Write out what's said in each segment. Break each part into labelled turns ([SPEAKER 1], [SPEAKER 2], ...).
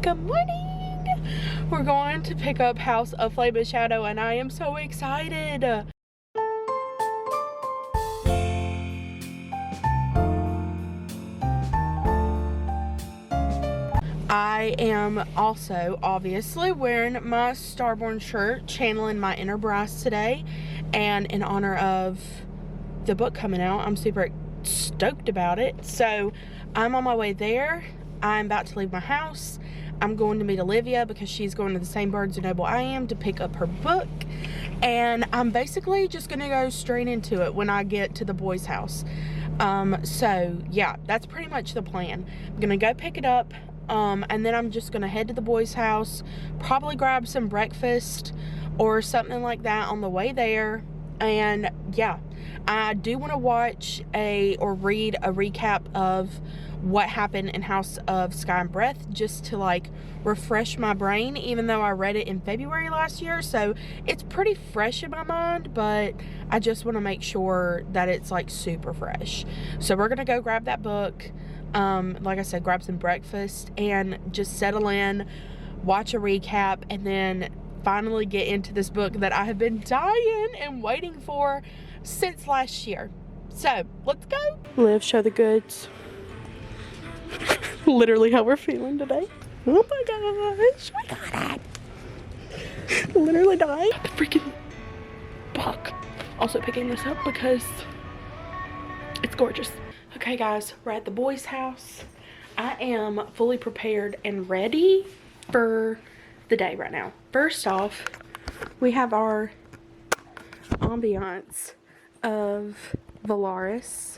[SPEAKER 1] Good morning! We're going to pick up House of Flame and Shadow and I am so excited! I am also obviously wearing my Starborn shirt, channeling my inner Bryce today, and in honor of the book coming out, I'm super stoked about it. So I'm on my way there. I'm about to leave my house. I'm going to meet Olivia because she's going to the same Barnes & Noble I am to pick up her book, and I'm basically just gonna go straight into it when I get to the boys' house. So yeah, that's pretty much the plan. I'm gonna go pick it up, and then I'm just gonna head to the boys' house, probably grab some breakfast or something like that on the way there. And yeah, I do want to watch or read a recap of what happened in House of Sky and Breath, just to like refresh my brain, even though I read it in February last year, so it's pretty fresh in my mind, but I just want to make sure that it's like super fresh. So we're gonna go grab that book, like I said, grab some breakfast and just settle in, watch a recap, and then finally get into this book that I have been dying and waiting for since last year. So let's go. Liv, show the goods. Literally how we're feeling today. Oh my gosh, we got it. Literally died. The freaking book. Also picking this up because it's gorgeous. Okay guys, we're at the boys' house. I am fully prepared and ready for the day right now. First off, we have our ambiance of Valaris.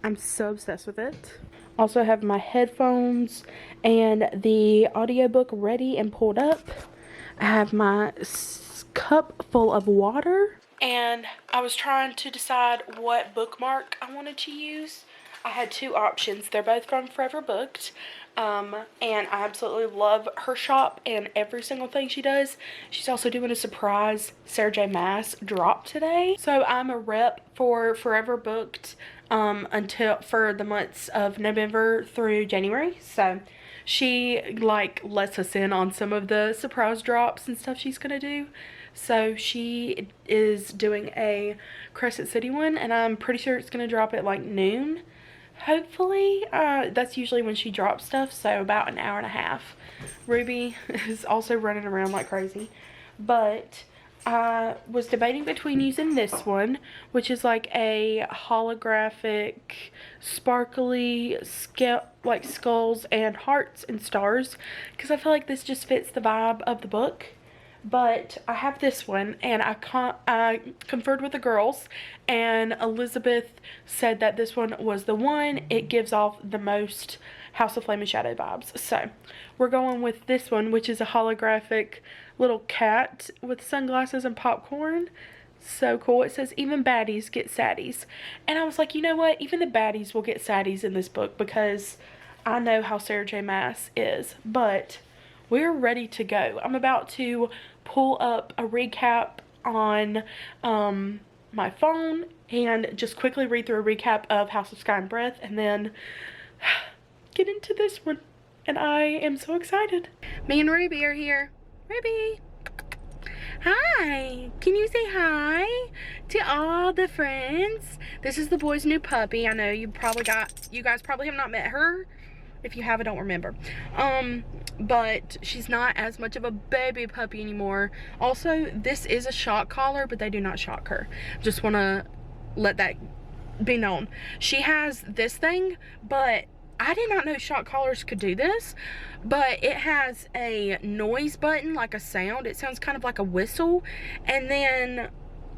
[SPEAKER 1] I'm so obsessed with it. Also have my headphones and the audiobook ready and pulled up. I have my cup full of water, and I was trying to decide what bookmark I wanted to use. I had two options. They're both from Forever Booked, and I absolutely love her shop and every single thing she does. She's also doing a surprise Sarah J Maas drop today, so I'm a rep for Forever Booked for the months of November through January. So she like lets us in on some of the surprise drops and stuff she's gonna do. So she is doing a Crescent City one, and I'm pretty sure it's gonna drop at like noon. Hopefully, that's usually when she drops stuff, so about an hour and a half. Ruby is also running around like crazy, but I was debating between using this one, which is like a holographic, sparkly, like skulls and hearts and stars, because I feel like this just fits the vibe of the book. But I have this one, and I conferred with the girls, and Elizabeth said that this one was the one. It gives off the most House of Flame and Shadow vibes. So we're going with this one, which is a holographic little cat with sunglasses and popcorn. So cool. It says, even baddies get saddies. And I was like, you know what? Even the baddies will get saddies in this book, because I know how Sarah J Maas is. But we're ready to go. I'm about to pull up a recap on my phone and just quickly read through a recap of House of Sky and Breath, and then get into this one. And I am so excited. Me and Ruby are here. Ruby! Hi! Can you say hi to all the friends? This is the boy's new puppy. I know you guys probably have not met her. If you have, I don't remember. But she's not as much of a baby puppy anymore. Also, this is a shock collar, but they do not shock her. Just want to let that be known. She has this thing, but I did not know shock collars could do this. But it has a noise button, like a sound. It sounds kind of like a whistle. And then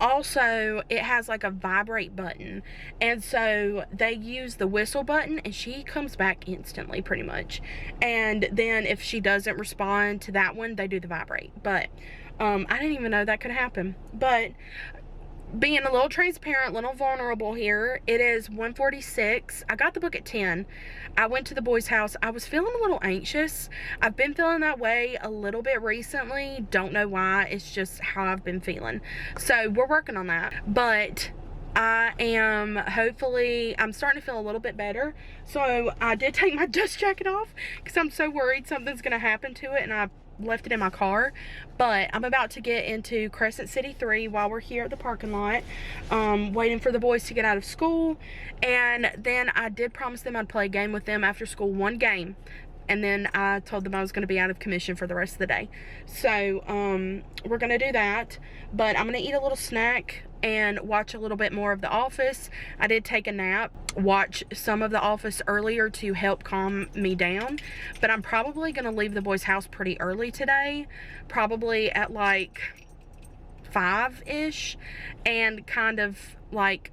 [SPEAKER 1] also it has like a vibrate button, and so they use the whistle button and she comes back instantly pretty much. And then if she doesn't respond to that one, they do the vibrate. But I didn't even know that could happen. But being a little transparent, little vulnerable here, it is 1:46. I got the book at 10. I went to the boys' house. I was feeling a little anxious. I've been feeling that way a little bit recently. Don't know why. It's just how I've been feeling. So we're working on that. But I am hopefully, I'm starting to feel a little bit better. So I did take my dust jacket off because I'm so worried something's going to happen to it, and I left it in my car. But I'm about to get into Crescent City 3 while we're here at the parking lot, waiting for the boys to get out of school. And then I did promise them I'd play a game with them after school, one game. And then I told them I was going to be out of commission for the rest of the day. So we're going to do that. But I'm going to eat a little snack and watch a little bit more of The Office. I did take a nap, watch some of The Office earlier to help calm me down. But I'm probably going to leave the boys' house pretty early today. Probably at like 5-ish. And kind of like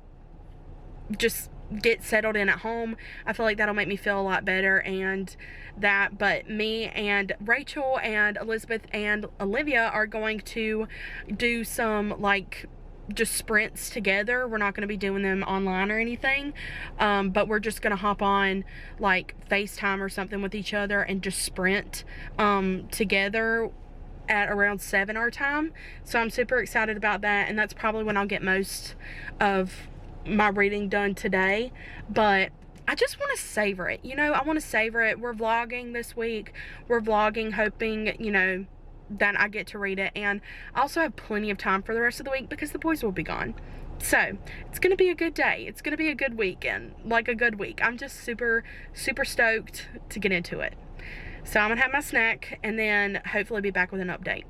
[SPEAKER 1] just get settled in at home. I feel like that'll make me feel a lot better. And that, but me and Rachel and Elizabeth and Olivia are going to do some like just sprints together. We're not going to be doing them online or anything, but we're just going to hop on like FaceTime or something with each other and just sprint together at around 7 our time. So I'm super excited about that, and that's probably when I'll get most of my reading done today. But I just want to savor it, you know. I want to savor it. We're vlogging this week. We're vlogging hoping, you know, that I get to read it. And I also have plenty of time for the rest of the week because the boys will be gone. So it's going to be a good day. It's going to be a good weekend, like a good week. I'm just super, super stoked to get into it. So I'm going to have my snack and then hopefully be back with an update.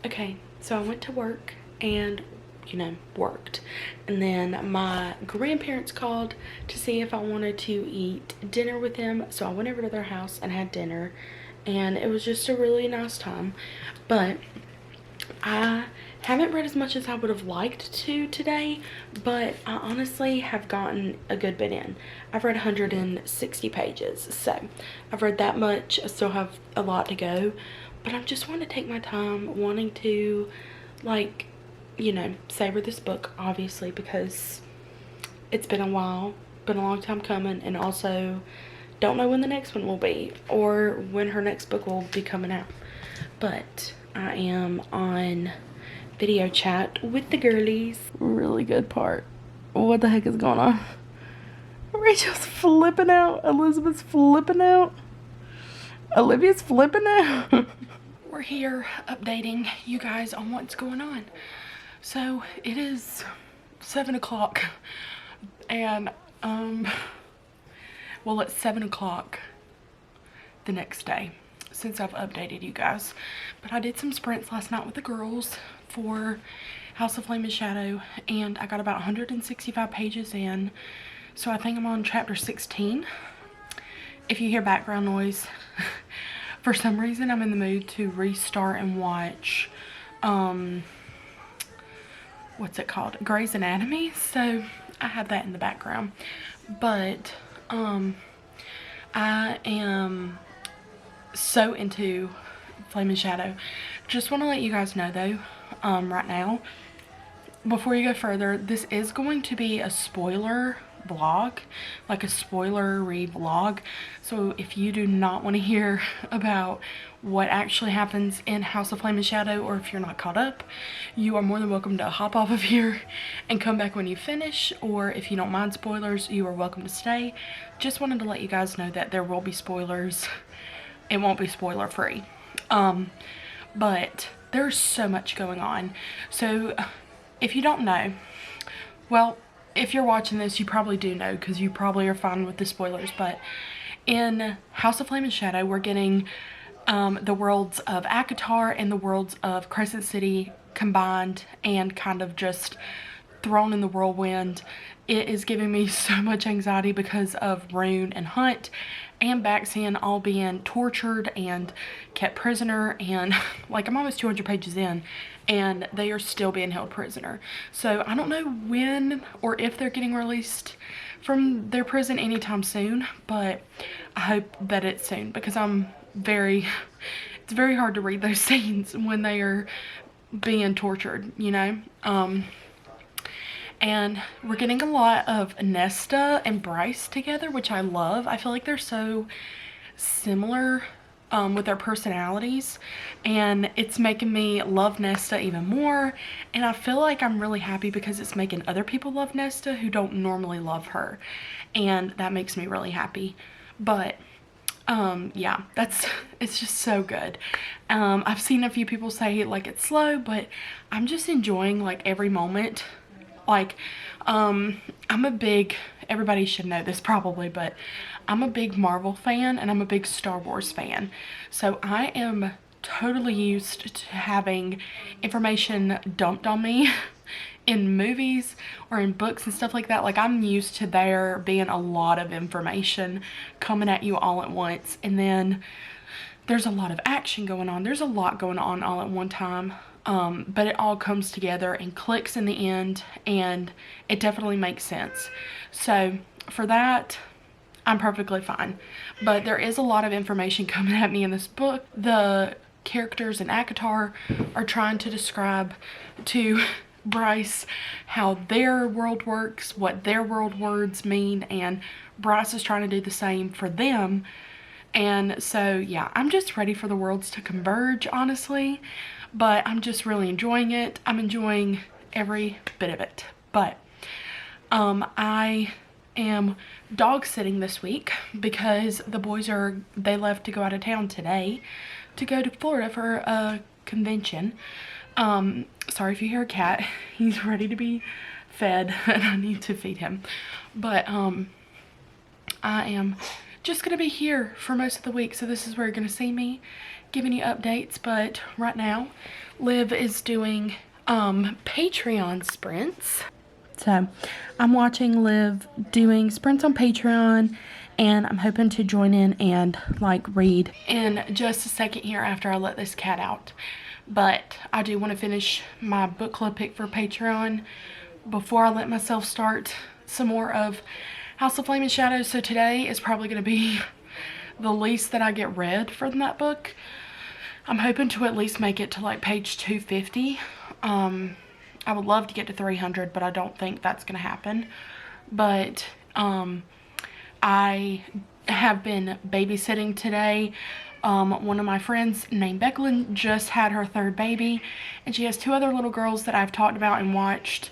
[SPEAKER 1] Okay, so I went to work and, you know, worked. And then my grandparents called to see if I wanted to eat dinner with them. So I went over to their house and had dinner. And it was just a really nice time. But I haven't read as much as I would have liked to today, but I honestly have gotten a good bit in. I've read 160 pages, so I've read that much. I still have a lot to go, but I just want to take my time, wanting to, like, you know, savor this book, obviously, because it's been a while, been a long time coming, and also don't know when the next one will be or when her next book will be coming out. But I am on video chat with the girlies. Really good part. What the heck is going on? Rachel's flipping out. Elizabeth's flipping out. Olivia's flipping out. We're here updating you guys on what's going on. So it is 7 o'clock and well, it's 7 o'clock the next day since I've updated you guys. But I did some sprints last night with the girls for House of Flame and Shadow, and I got about 165 pages in. So I think I'm on chapter 16. If you hear background noise, for some reason I'm in the mood to restart and watch, what's it called? Grey's Anatomy. So I have that in the background. But I am so into Flame and Shadow. Just want to let you guys know though, right now, before you go further, this is going to be a spoiler vlog, like a spoiler-y vlog. So if you do not want to hear about what actually happens in House of Flame and Shadow, or if you're not caught up, you are more than welcome to hop off of here and come back when you finish. Or if you don't mind spoilers, you are welcome to stay. Just wanted to let you guys know that there will be spoilers. It won't be spoiler free. But there's so much going on. So if you don't know, well, if you're watching this, you probably do know because you probably are fine with the spoilers. But in House of Flame and Shadow, we're getting the worlds of Akatar and the worlds of Crescent City combined and kind of just thrown in the whirlwind. It is giving me so much anxiety because of Rune and Hunt and Baxian all being tortured and kept prisoner, and like I'm almost 200 pages in and they are still being held prisoner. So I don't know when or if they're getting released from their prison anytime soon, but I hope that it's soon because it's very hard to read those scenes when they are being tortured, you know. And we're getting a lot of Nesta and Bryce together, which I love. I feel like they're so similar with their personalities, and it's making me love Nesta even more, and I feel like I'm really happy because it's making other people love Nesta who don't normally love her, and that makes me really happy. But yeah, it's just so good. I've seen a few people say like it's slow, but I'm just enjoying like every moment. Like I'm a big, everybody should know this probably, but I'm a big Marvel fan and I'm a big Star Wars fan. So I am totally used to having information dumped on me in movies or in books and stuff like that. Like, I'm used to there being a lot of information coming at you all at once, and then there's a lot of action going on. There's a lot going on all at one time, but it all comes together and clicks in the end, and it definitely makes sense. So for that, I'm perfectly fine. But there is a lot of information coming at me in this book. The characters in ACOTAR are trying to describe to Bryce how their world works, what their world words mean, and Bryce is trying to do the same for them. And so yeah, I'm just ready for the worlds to converge, honestly, but I'm just really enjoying it. I'm enjoying every bit of it. But I am dog sitting this week because the boys they left to go out of town today to go to Florida for a convention. Sorry if you hear a cat. He's ready to be fed and I need to feed him. But I am just gonna be here for most of the week, so this is where you're gonna see me giving you updates. But right now Liv is doing Patreon sprints. So I'm watching Liv doing sprints on Patreon, and I'm hoping to join in and like read in just a second here after I let this cat out. But I do want to finish my book club pick for Patreon before I let myself start some more of House of Flame and Shadows. So today is probably going to be the least that I get read from that book. I'm hoping to at least make it to like page 250. I would love to get to 300, but I don't think that's going to happen. But I have been babysitting today. One of my friends named Becklin just had her third baby, and she has two other little girls that I've talked about and watched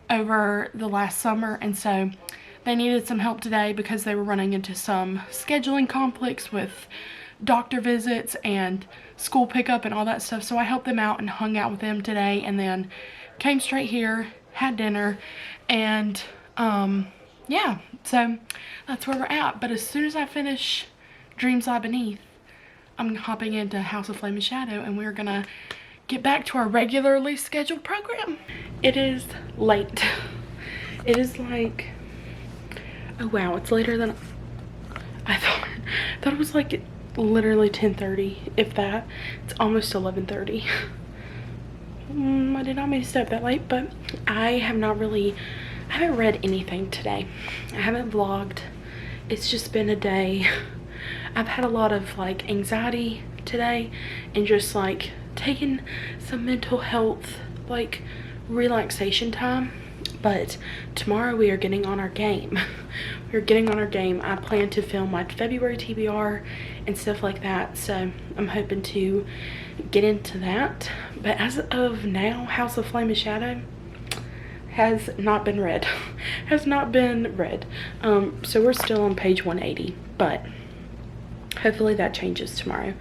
[SPEAKER 1] over the last summer, and so they needed some help today because they were running into some scheduling conflicts with doctor visits and school pickup and all that stuff. So I helped them out and hung out with them today, and then came straight here, had dinner, and yeah, so that's where we're at. But as soon as I finish Dreams Lie Beneath, I'm hopping into House of Flame and Shadow, and we're gonna get back to our regularly scheduled program. It is late. It is like, oh wow, it's later than I thought. I thought it was like literally 10:30, if that. It's almost 11:30. I did not mean to stay up that late, but I haven't read anything today. I haven't vlogged. It's just been a day. I've had a lot of like anxiety today and just like taking some mental health like relaxation time. But tomorrow we are getting on our game. We're getting on our game. I plan to film my February TBR and stuff like that, so I'm hoping to get into that. But as of now, House of Flame and Shadow has not been read. Has not been read. So we're still on page 180, but hopefully that changes tomorrow.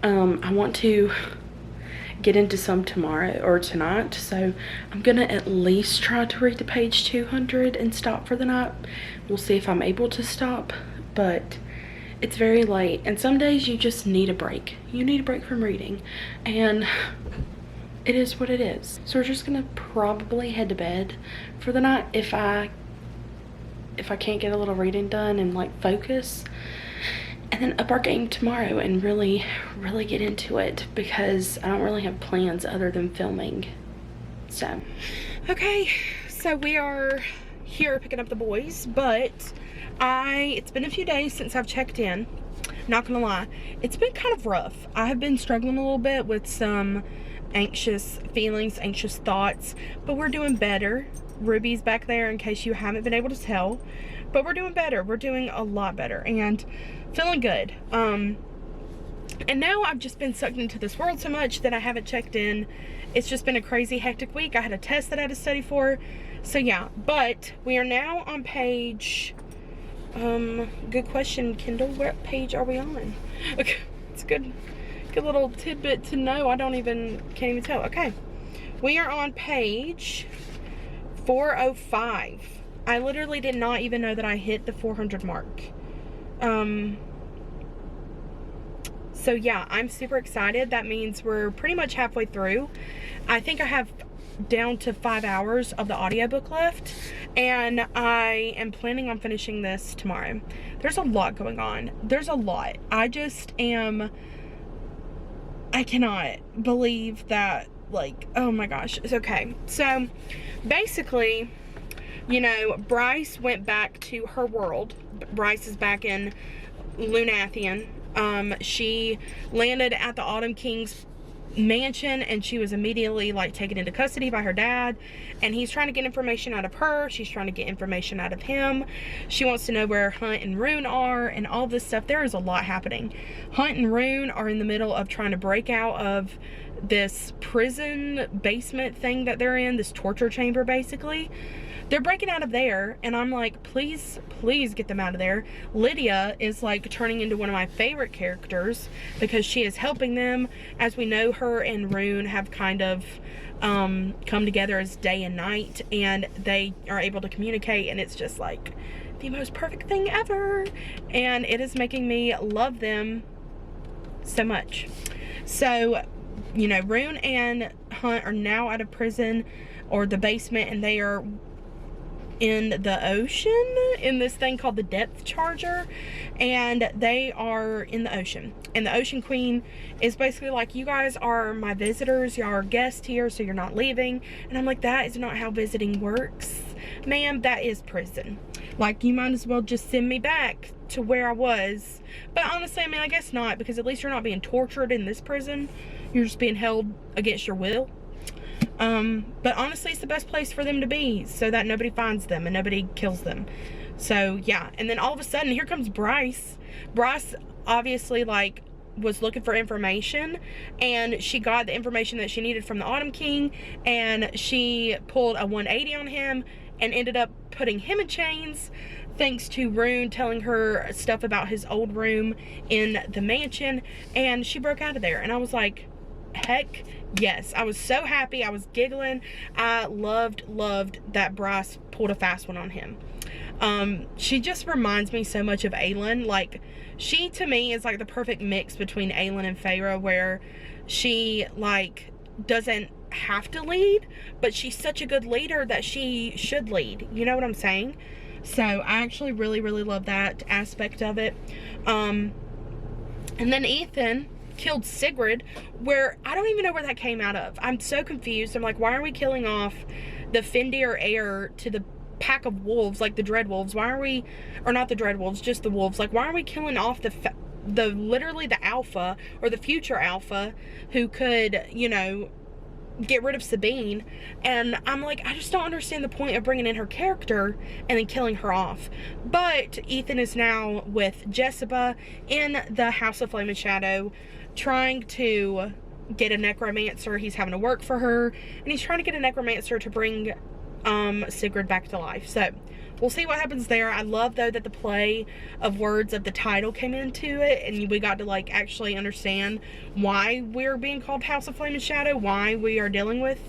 [SPEAKER 1] I want to get into some tomorrow or tonight, so I'm gonna at least try to read to page 200 and stop for the night. We'll see if I'm able to stop, but it's very late, and some days you just need a break. You need a break from reading, and it is what it is. So we're just gonna probably head to bed for the night if I can't get a little reading done and like focus, and then up our game tomorrow and really get into it, because I don't really have plans other than filming. So okay, so we are here picking up the boys, but it's been a few days since I've checked in. Not gonna lie, it's been kind of rough. I have been struggling a little bit with some anxious feelings, anxious thoughts, but we're doing better. Ruby's back there in case you haven't been able to tell, but we're doing better. We're doing a lot better and feeling good. And now I've just been sucked into this world so much that I haven't checked in. It's just been a crazy hectic week. I had a test that I had to study for. So yeah, but we are now on page, good question, Kendall. What page are we on? Okay, it's a good little tidbit to know. Can't even tell. Okay, we are on page 405. I literally did not even know that I hit the 400 mark. So yeah, I'm super excited. That means we're pretty much halfway through. I think I have down to 5 hours of the audiobook left, and I am planning on finishing this tomorrow. There's a lot going on. There's a lot. I cannot believe that, like, oh my gosh. It's okay. So basically, you know, Bryce went back to her world. Bryce is back in Lunathian. She landed at the Autumn King's mansion, and she was immediately like taken into custody by her dad, and he's trying to get information out of her. She's trying to get information out of him. She wants to know where Hunt and Rune are and all this stuff. There is a lot happening. Hunt and Rune are in the middle of trying to break out of this prison basement thing that they're in, this torture chamber basically. They're breaking out of there, and I'm like, please, please get them out of there. Lydia is like turning into one of my favorite characters because she is helping them. As we know, her and Rune have kind of come together as day and night, and they are able to communicate, and it's just like the most perfect thing ever. And it is making me love them so much. So, you know, Rune and Hunt are now out of prison or the basement, and they are in the ocean in this thing called the depth charger, and they are in the ocean, and the Ocean Queen is basically like, you guys are my visitors, y'all are guests here, so you're not leaving. And I'm like, that is not how visiting works, ma'am. That is prison. Like, you might as well just send me back to where I was. But honestly, I mean, I guess not, because at least you're not being tortured in this prison. You're just being held against your will. But honestly, it's the best place for them to be, so that nobody finds them and nobody kills them. So yeah, and then all of a sudden, here comes Bryce. Bryce obviously like was looking for information, and she got the information that she needed from the Autumn King, and she pulled a 180 on him and ended up putting him in chains, thanks to Rune telling her stuff about his old room in the mansion, and she broke out of there. And I was like, heck yes. I was so happy. I was giggling. I loved that Bryce pulled a fast one on him. She just reminds me so much of Aelin. Like, she to me is like the perfect mix between Aelin and Feyre, where she like doesn't have to lead, but she's such a good leader that she should lead. You know what I'm saying? So I actually really love that aspect of it. And then Ethan killed Sigrid, where I don't even know where that came out of. I'm so confused. I'm like, why are we killing off the Fendir heir to the pack of wolves, like the Dread Wolves? Why are we, or not the Dread Wolves, just the wolves? Like, why are we killing off the literally the alpha, or the future alpha, who could, you know, get rid of Sabine? And I'm like, I just don't understand the point of bringing in her character and then killing her off. But Ethan is now with Jessica in the House of Flame and Shadow, trying to get a necromancer. He's having to work for her, and he's trying to get a necromancer to bring Sigrid back to life. So we'll see what happens there. I love though that the play of words of the title came into it, and we got to like actually understand why we're being called House of Flame and Shadow, why we are dealing with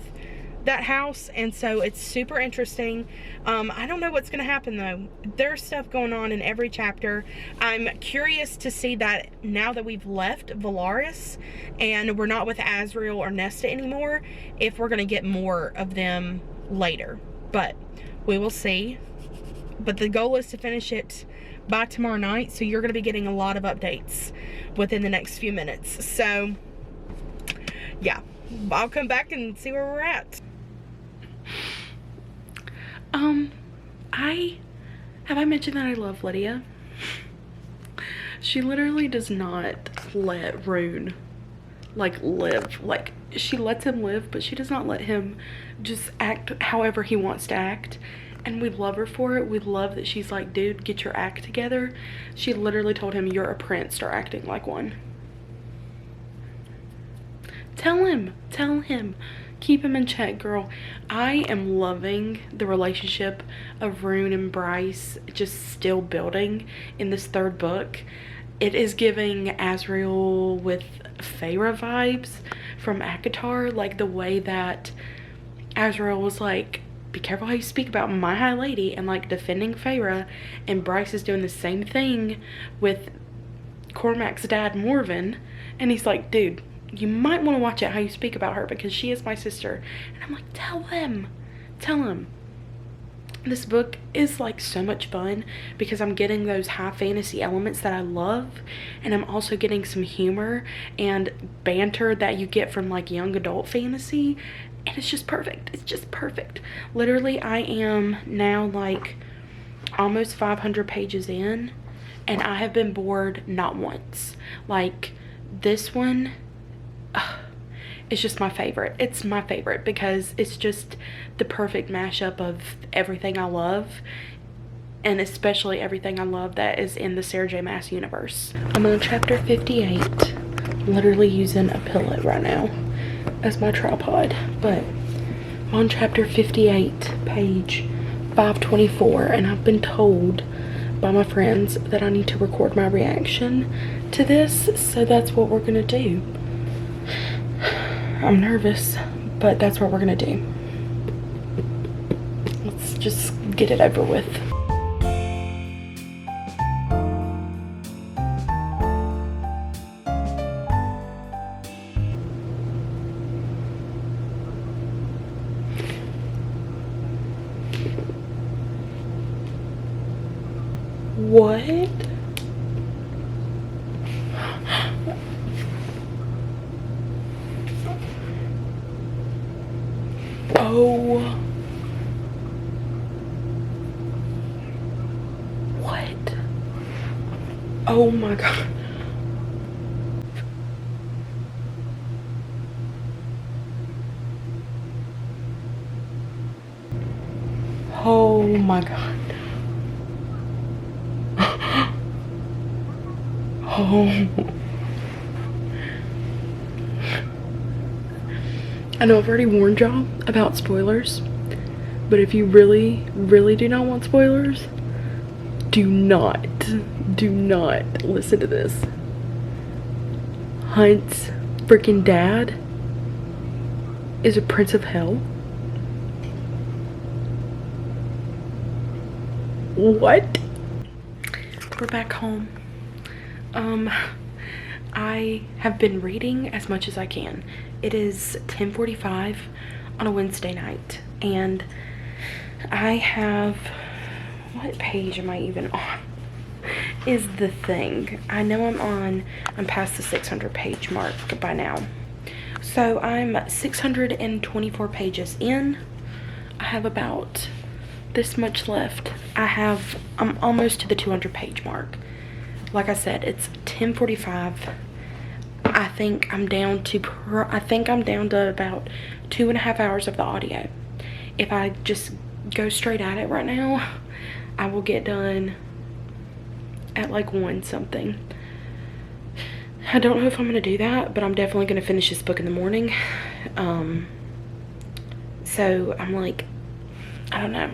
[SPEAKER 1] that house. And so it's super interesting. I don't know what's gonna happen though. There's stuff going on in every chapter. I'm curious to see that now that we've left Valaris and we're not with Azriel or Nesta anymore, if we're gonna get more of them later. But we will see. But the goal is to finish it by tomorrow night, so you're going to be getting a lot of updates within the next few minutes. So yeah, I'll come back and see where we're at. Have I mentioned that I love Lydia? She literally does not let Rune like live. Like, she lets him live, but she does not let him just act however he wants to act. And we love her for it. We love that she's like, dude, get your act together. She literally told him, you're a prince, start acting like one. Tell him. Keep him in check, girl. I am loving the relationship of Rune and Bryce just still building in this third book. It is giving Azrael with Feyre vibes from ACOTAR, like the way that Azrael was like, be careful how you speak about my high lady, and like defending Feyre, and Bryce is doing the same thing with Cormac's dad Morven, and he's like, dude, you might want to watch out how you speak about her because she is my sister. And I'm like, tell him. This book is like so much fun because I'm getting those high fantasy elements that I love, and I'm also getting some humor and banter that you get from like young adult fantasy, and it's just perfect. It's just perfect. Literally, I am now like almost 500 pages in, and I have been bored not once. Like this one, it's just my favorite. It's my favorite because it's just the perfect mashup of everything I love, and especially everything I love that is in the Sarah J Maas universe. I'm on chapter 58, literally using a pillow right now as my tripod, but I'm on chapter 58, page 524, and I've been told by my friends that I need to record my reaction to this, so that's what we're gonna do. I'm nervous, but that's what we're gonna do. Let's just get it over with. What? Oh. What? Oh my god. Oh my god. Oh. I know I've already warned y'all about spoilers, but if you really, really do not want spoilers, do not listen to this. Hunt's freaking dad is a prince of hell. What? We're back home. I have been reading as much as I can. It is 10:45 on a Wednesday night, and I have, what page am I even on? Is the thing. I know I'm past the 600 page mark by now. So I'm 624 pages in. I have about this much left. I'm almost to the 200 page mark. Like I said, it's 10:45. I think I'm down to about 2.5 hours of the audio. If I just go straight at it right now, I will get done at like 1 something. I don't know if I'm gonna do that, but I'm definitely gonna finish this book in the morning. So I'm like, I don't know.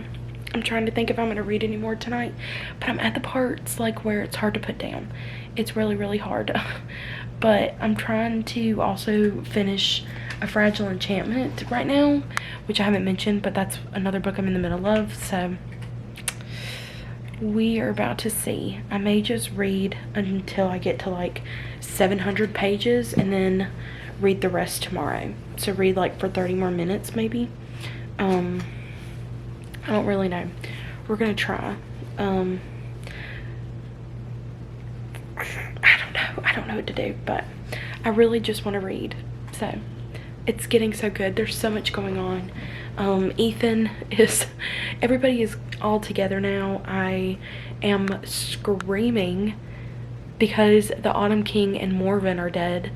[SPEAKER 1] I'm trying to think if I'm gonna read any more tonight, but I'm at the parts like where it's hard to put down. It's really, really hard. But I'm trying to also finish A Fragile Enchantment right now, which I haven't mentioned, but that's another book I'm in the middle of, so we are about to see. I may just read until I get to like 700 pages and then read the rest tomorrow. So read like for 30 more minutes maybe. I don't really know. We're gonna try. I don't know what to do, but I really just want to read. So it's getting so good. There's so much going on. Everybody is all together now. I am screaming because the Autumn King and Morven are dead.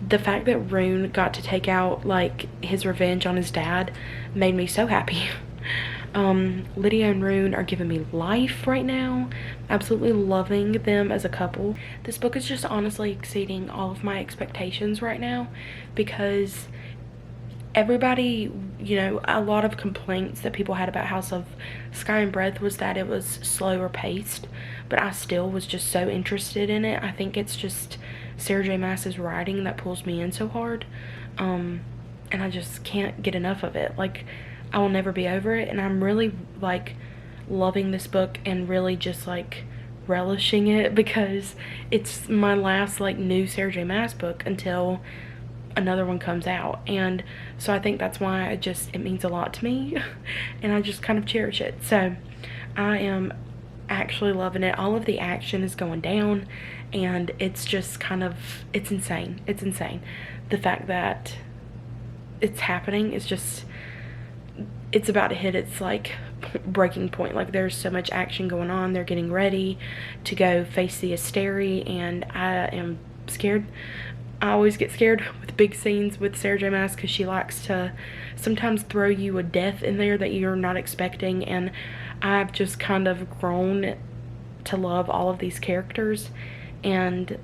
[SPEAKER 1] The fact that Rune got to take out like his revenge on his dad made me so happy. Lydia and Rune are giving me life right now. Absolutely loving them as a couple. This book is just honestly exceeding all of my expectations right now, because everybody, you know, a lot of complaints that people had about House of Sky and Breath was that it was slower paced, but I still was just so interested in it. I think it's just Sarah J Maas's writing that pulls me in so hard, and I just can't get enough of it. Like, I will never be over it, and I'm really like loving this book and really just like relishing it, because it's my last like new Sarah J Maas book until another one comes out. And so I think that's why it means a lot to me and I just kind of cherish it. So I am actually loving it. All of the action is going down, and it's just kind of, it's insane. It's insane. The fact that it's happening is just, it's about to hit its like breaking point. Like, there's so much action going on. They're getting ready to go face the Asteri, and I am scared. I always get scared with big scenes with Sarah J Maas, because she likes to sometimes throw you a death in there that you're not expecting, and I've just kind of grown to love all of these characters, and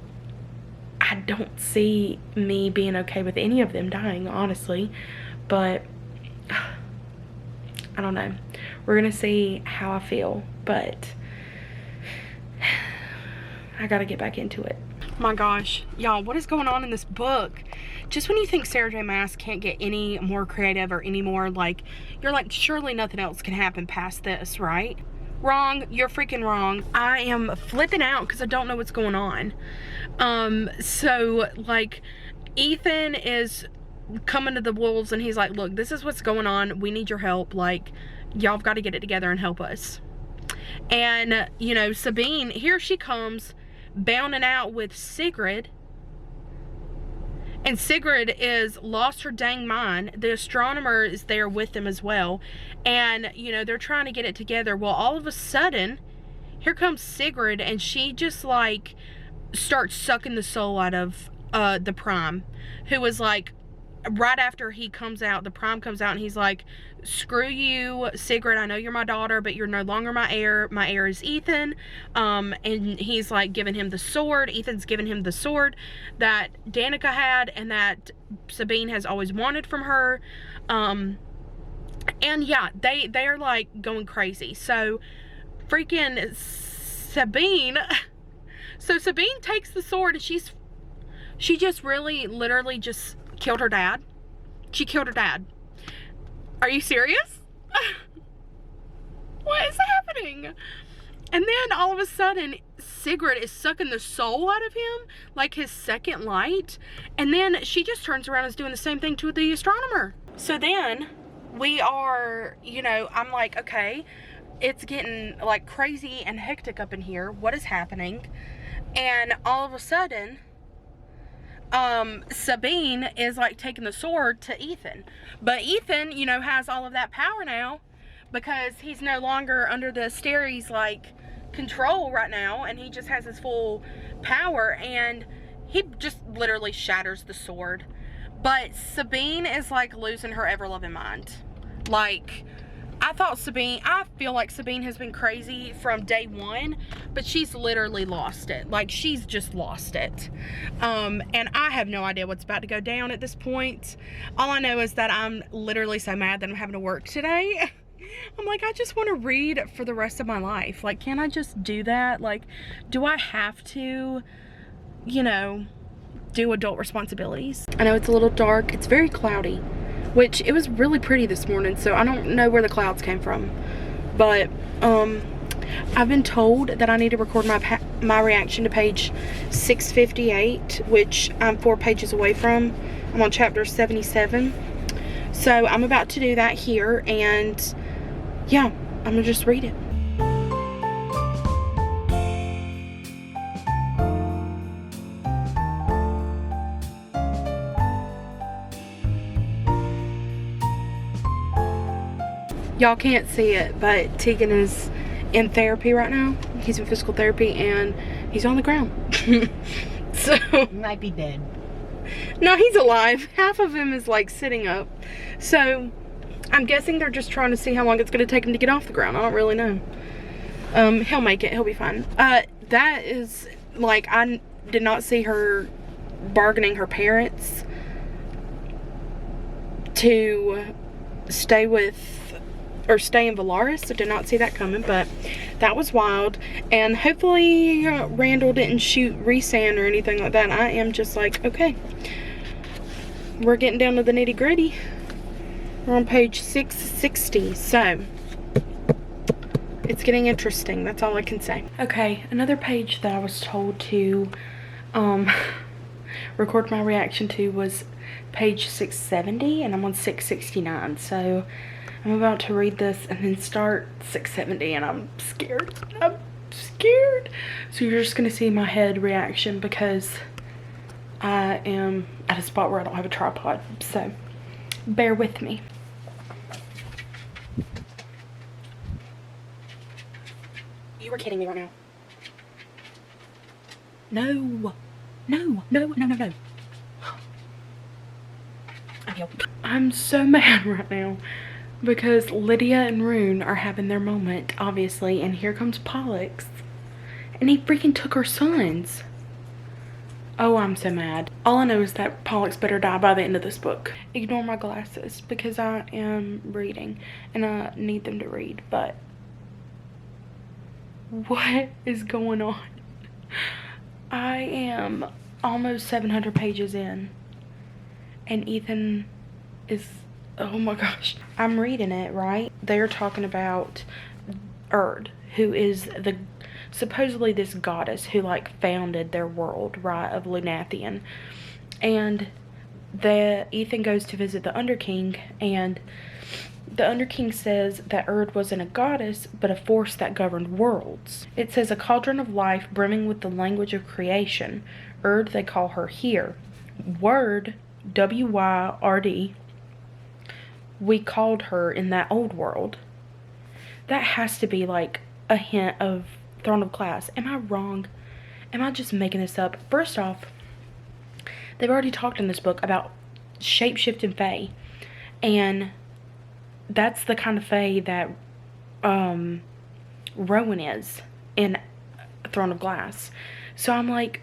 [SPEAKER 1] I don't see me being okay with any of them dying, honestly. But I don't know. We're gonna see how I feel, but I gotta get back into it. My gosh, y'all, what is going on in this book? Just when you think Sarah J Maas can't get any more creative or any more, like, you're like, surely nothing else can happen past this, right? Wrong. You're freaking wrong. I am flipping out because I don't know what's going on. So like, Ethan is coming to the wolves, and he's like, look, this is what's going on. We need your help. Like, y'all have got to get it together and help us. And, you know, Sabine, here she comes, bounding out with Sigrid, and Sigrid is lost her dang mind. The astronomer is there with them as well, and you know, they're trying to get it together. Well, all of a sudden, here comes Sigrid, and she just like starts sucking the soul out of the Prime, who was like, right after he comes out, the Prime comes out, and he's like, screw you, Sigrid, I know you're my daughter, but you're no longer my heir. My heir is Ethan. And he's like giving him the sword. Ethan's giving him the sword that Danica had, and that Sabine has always wanted from her. And yeah, they are like going crazy. So freaking Sabine, so Sabine takes the sword, and she just really literally just killed her dad. She killed her dad. Are you serious? What is happening? And then all of a sudden, Sigrid is sucking the soul out of him, like his second light. And then she just turns around and is doing the same thing to the astronomer. So then we are, you know, I'm like, okay, it's getting like crazy and hectic up in here. What is happening? And all of a sudden, Sabine is like taking the sword to Ethan, but Ethan, you know, has all of that power now because he's no longer under the Asteri's like control right now, and he just has his full power, and he just literally shatters the sword. But Sabine is like losing her ever-loving mind. Like, I feel like Sabine has been crazy from day one, but she's literally lost it. Like, she's just lost it. And I have no idea what's about to go down at this point. All I know is that I'm literally so mad that I'm having to work today. I'm like, I just want to read for the rest of my life. Like, can I just do that? Like, do I have to, you know, do adult responsibilities? I know it's a little dark. It's very cloudy. Which, it was really pretty this morning, so I don't know where the clouds came from. But, I've been told that I need to record my reaction to page 658, which I'm 4 pages away from. I'm on chapter 77. So, I'm about to do that here, and, yeah, I'm gonna just read it. Y'all can't see it, but Tegan is in therapy right now. He's in physical therapy, and he's on the ground. So
[SPEAKER 2] he might be dead.
[SPEAKER 1] No, he's alive. Half of him is like sitting up. So I'm guessing they're just trying to see how long it's going to take him to get off the ground. I don't really know. He'll make it. He'll be fine. That is, like, I did not see her bargaining her parents to stay in Valaris. I did not see that coming, but that was wild. And hopefully Randall didn't shoot Rhysand or anything like that. I am just like, okay, we're getting down to the nitty gritty. We're on page 660, so it's getting interesting. That's all I can say. Okay, another page that I was told to record my reaction to was page 670, and I'm on 669, so I'm about to read this and then start 670, and I'm scared. I'm scared. So you're just gonna see my head reaction because I am at a spot where I don't have a tripod, so bear with me. You are kidding me right now. No. No, no, no, no, no. I'm so mad right now because Lydia and Rune are having their moment, obviously, and here comes Pollux, and he freaking took her sons. Oh, I'm so mad. All I know is that Pollux better die by the end of this book. Ignore my glasses because I am reading and I need them to read, but what is going on? I am almost 700 pages in, and Ethan is, oh my gosh. I'm reading it, right? They're talking about Erd, who is supposedly this goddess who, like, founded their world, right, of Lunathian. And Ethan goes to visit the Underking, and the Underking says that Erd wasn't a goddess, but a force that governed worlds. It says, a cauldron of life brimming with the language of creation. Erd, they call her here. Wyrd, W-Y-R-D, we called her in that old world. That has to be like a hint of Throne of Glass. Am I wrong? Am I just making this up? First off, they've already talked in this book about shape-shifting fae, and that's the kind of fae that Rowan is in Throne of Glass. So I'm like,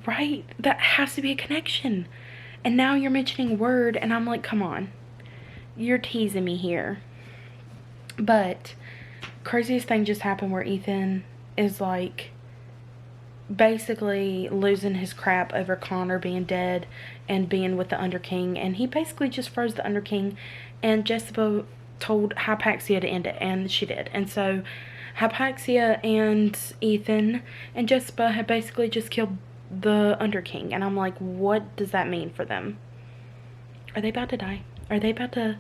[SPEAKER 1] right, that has to be a connection. And now you're mentioning Wyrd, and I'm like, come on, you're teasing me here. But craziest thing just happened where Ethan is like basically losing his crap over Connor being dead and being with the Underking, and he basically just froze the Underking, and Jessica told Hypaxia to end it, and she did. And so Hypaxia and Ethan and Jessica had basically just killed the Underking, and I'm like, what does that mean for them? Are they about to die? Are they about to,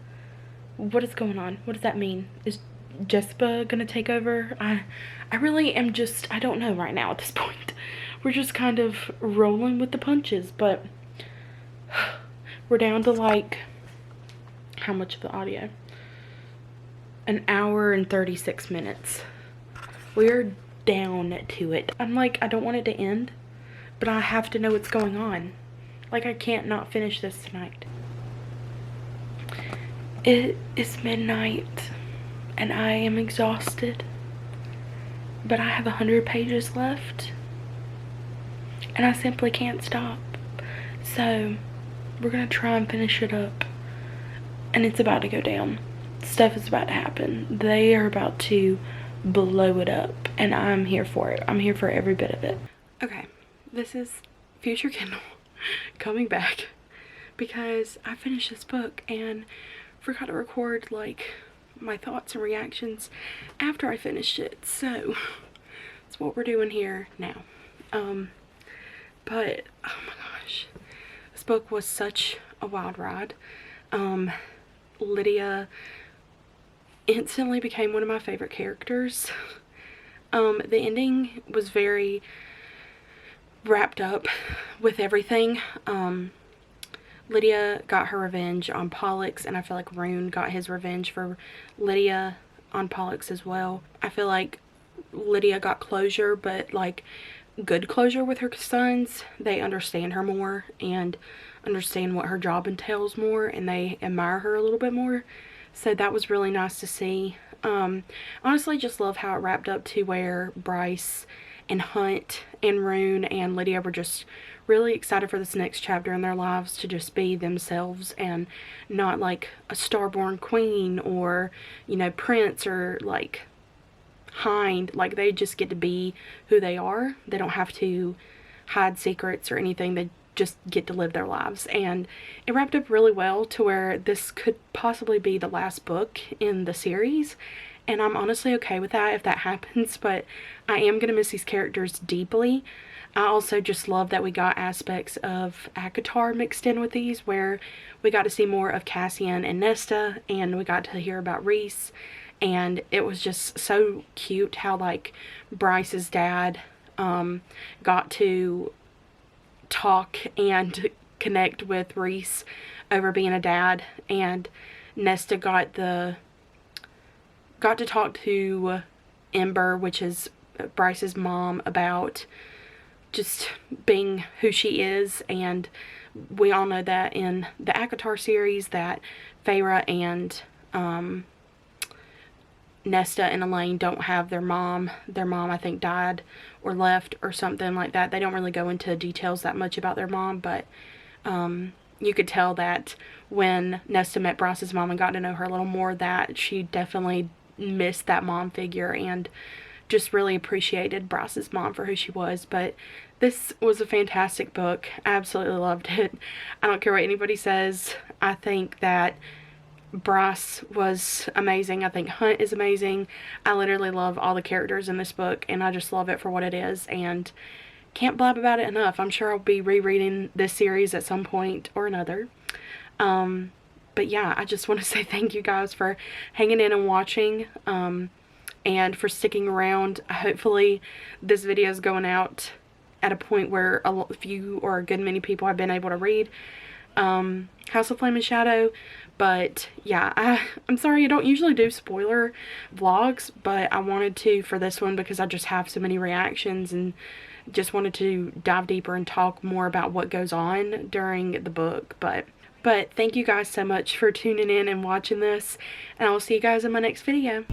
[SPEAKER 1] what is going on? What does that mean? Is Jessica gonna take over? I really am just, I don't know right now at this point. We're just kind of rolling with the punches, but we're down to like, how much of the audio? An hour and 36 minutes. We're down to it. I'm like, I don't want it to end, but I have to know what's going on. Like, I can't not finish this tonight. It is midnight, and I am exhausted, but I have 100 pages left, and I simply can't stop. So we're gonna try and finish it up, and it's about to go down. Stuff is about to happen. They are about to blow it up, and I'm here for it. I'm here for every bit of it. Okay, this is future Kindle coming back because I finished this book and forgot to record like my thoughts and reactions after I finished it, so that's what we're doing here now. But oh my gosh, this book was such a wild ride. Lydia instantly became one of my favorite characters. The ending was very wrapped up with everything. Lydia got her revenge on Pollux, and I feel like Rune got his revenge for Lydia on Pollux as well. I feel like Lydia got closure, but like good closure with her sons. They understand her more and understand what her job entails more, and they admire her a little bit more. So that was really nice to see. Honestly, just love how it wrapped up to where Bryce and Hunt and Rune and Lydia were just really excited for this next chapter in their lives to just be themselves and not like a starborn queen or, you know, prince or like Hind. Like, they just get to be who they are. They don't have to hide secrets or anything. They just get to live their lives. And it wrapped up really well to where this could possibly be the last book in the series, and I'm honestly okay with that if that happens. But I am going to miss these characters deeply. I also just love that we got aspects of ACOTAR mixed in with these, where we got to see more of Cassian and Nesta, and we got to hear about Rhys. And it was just so cute how, like, Bryce's dad got to talk and connect with Rhys over being a dad, and Nesta got to talk to Ember, which is Bryce's mom, about just being who she is. And we all know that in the ACOTAR series that Feyre and Nesta and Elaine don't have their mom. Their mom, I think, died or left or something like that. They don't really go into details that much about their mom, but you could tell that when Nesta met Bryce's mom and got to know her a little more, that she definitely missed that mom figure and just really appreciated Bryce's mom for who she was. But this was a fantastic book. I absolutely loved it. I don't care what anybody says. I think that Bryce was amazing. I think Hunt is amazing. I literally love all the characters in this book, and I just love it for what it is, and can't blab about it enough. I'm sure I'll be rereading this series at some point or another. But yeah, I just want to say thank you guys for hanging in and watching, and for sticking around. Hopefully this video is going out at a point where a few or a good many people have been able to read House of Flame and Shadow. But yeah, I'm sorry I don't usually do spoiler vlogs, but I wanted to for this one because I just have so many reactions and just wanted to dive deeper and talk more about what goes on during the book. But thank you guys so much for tuning in and watching this, and I will see you guys in my next video.